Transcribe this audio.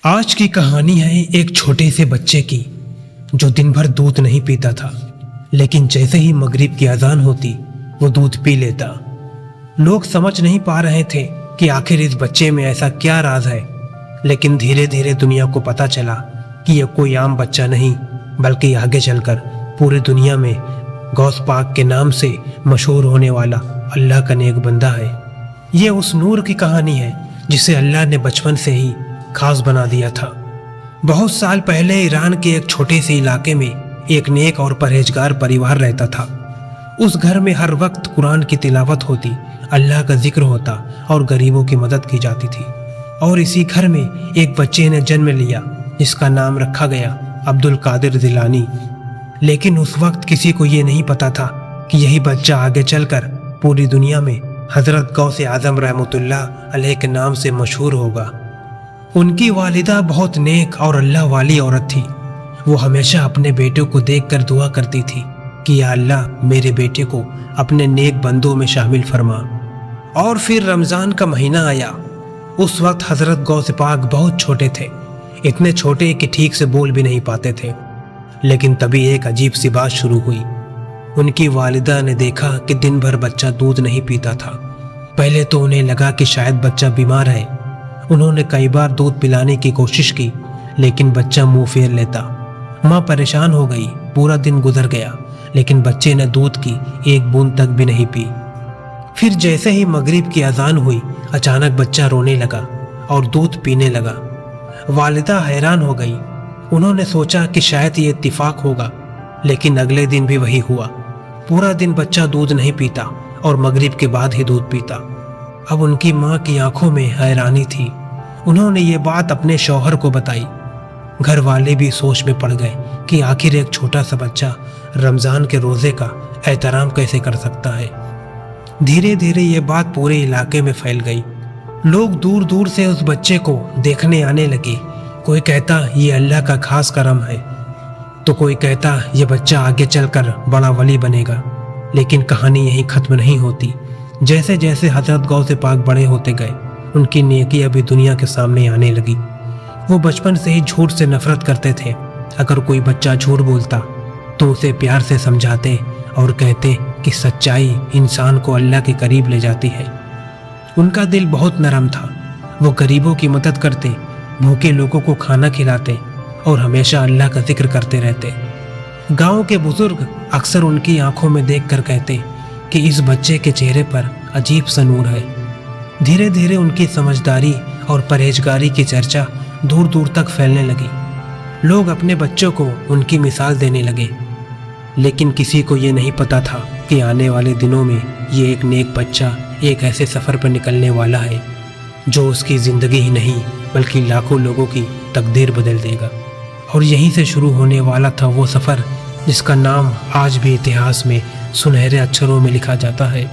آج کی کہانی ہے ایک چھوٹے سے بچے کی جو دن بھر دودھ نہیں پیتا تھا، لیکن جیسے ہی مغرب کی اذان ہوتی وہ دودھ پی لیتا۔ لوگ سمجھ نہیں پا رہے تھے کہ آخر اس بچے میں ایسا کیا راز ہے، لیکن دھیرے دھیرے دنیا کو پتہ چلا کہ یہ کوئی عام بچہ نہیں، بلکہ آگے چل کر پوری دنیا میں غوث پاک کے نام سے مشہور ہونے والا اللہ کا نیک بندہ ہے۔ یہ اس نور کی کہانی ہے جسے اللہ نے بچپن سے ہی خاص بنا دیا تھا۔ بہت سال پہلے ایران کے ایک چھوٹے سے علاقے میں ایک نیک اور پرہیزگار پریوار رہتا تھا۔ اس گھر میں ہر وقت قرآن کی تلاوت ہوتی، اللہ کا ذکر ہوتا اور غریبوں کی مدد کی جاتی تھی۔ اور اسی گھر میں ایک بچے نے جنم لیا جس کا نام رکھا گیا عبد القادر جیلانی۔ لیکن اس وقت کسی کو یہ نہیں پتا تھا کہ یہی بچہ آگے چل کر پوری دنیا میں حضرت غوث اعظم رحمۃ اللہ علیہ کے نام سے مشہور ہوگا۔ ان کی والدہ بہت نیک اور اللہ والی عورت تھی۔ وہ ہمیشہ اپنے بیٹے کو دیکھ کر دعا کرتی تھی کہ یا اللہ میرے بیٹے کو اپنے نیک بندوں میں شامل فرما۔ اور پھر رمضان کا مہینہ آیا۔ اس وقت حضرت غوث پاک بہت چھوٹے تھے، اتنے چھوٹے کہ ٹھیک سے بول بھی نہیں پاتے تھے۔ لیکن تبھی ایک عجیب سی بات شروع ہوئی۔ ان کی والدہ نے دیکھا کہ دن بھر بچہ دودھ نہیں پیتا تھا۔ پہلے تو انہیں لگا کہ شاید بچہ بیمار ہے۔ انہوں نے کئی بار دودھ پلانے کی کوشش کی لیکن بچہ منہ پھیر لیتا۔ ماں پریشان ہو گئی۔ پورا دن گزر گیا لیکن بچے نے دودھ کی ایک بوند تک بھی نہیں پی۔ پھر جیسے ہی مغرب کی اذان ہوئی اچانک بچہ رونے لگا اور دودھ پینے لگا۔ والدہ حیران ہو گئی۔ انہوں نے سوچا کہ شاید یہ اتفاق ہوگا، لیکن اگلے دن بھی وہی ہوا۔ پورا دن بچہ دودھ نہیں پیتا اور مغرب کے بعد ہی دودھ پیتا۔ اب ان کی ماں کی آنکھوں میں حیرانی تھی۔ انہوں نے یہ بات اپنے شوہر کو بتائی۔ گھر والے بھی سوچ میں پڑ گئے کہ آخر ایک چھوٹا سا بچہ رمضان کے روزے کا احترام کیسے کر سکتا ہے۔ دھیرے دھیرے یہ بات پورے علاقے میں پھیل گئی۔ لوگ دور دور سے اس بچے کو دیکھنے آنے لگے۔ کوئی کہتا یہ اللہ کا خاص کرم ہے، تو کوئی کہتا یہ بچہ آگے چل کر بڑا ولی بنے گا۔ لیکن کہانی یہیں ختم نہیں ہوتی۔ جیسے جیسے حضرت غوث پاک بڑے ہوتے گئے ان کی نیکی ابھی دنیا کے سامنے آنے لگی۔ وہ بچپن سے ہی جھوٹ سے نفرت کرتے تھے۔ اگر کوئی بچہ جھوٹ بولتا تو اسے پیار سے سمجھاتے اور کہتے کہ سچائی انسان کو اللہ کے قریب لے جاتی ہے۔ ان کا دل بہت نرم تھا۔ وہ غریبوں کی مدد کرتے، بھوکے لوگوں کو کھانا کھلاتے اور ہمیشہ اللہ کا ذکر کرتے رہتے۔ گاؤں کے بزرگ اکثر ان کی آنکھوں میں دیکھ کر کہتے کہ اس بچے کے چہرے پر عجیب سا نور ہے۔ دھیرے دھیرے ان کی سمجھداری اور پرہیزگاری کی چرچا دور دور تک پھیلنے لگی۔ لوگ اپنے بچوں کو ان کی مثال دینے لگے، لیکن کسی کو یہ نہیں پتا تھا کہ آنے والے دنوں میں یہ ایک نیک بچہ ایک ایسے سفر پر نکلنے والا ہے جو اس کی زندگی ہی نہیں بلکہ لاکھوں لوگوں کی تقدیر بدل دے گا۔ اور یہیں سے شروع ہونے والا تھا وہ سفر جس کا نام آج بھی اتہاس میں سنہرے اچھروں میں لکھا جاتا ہے۔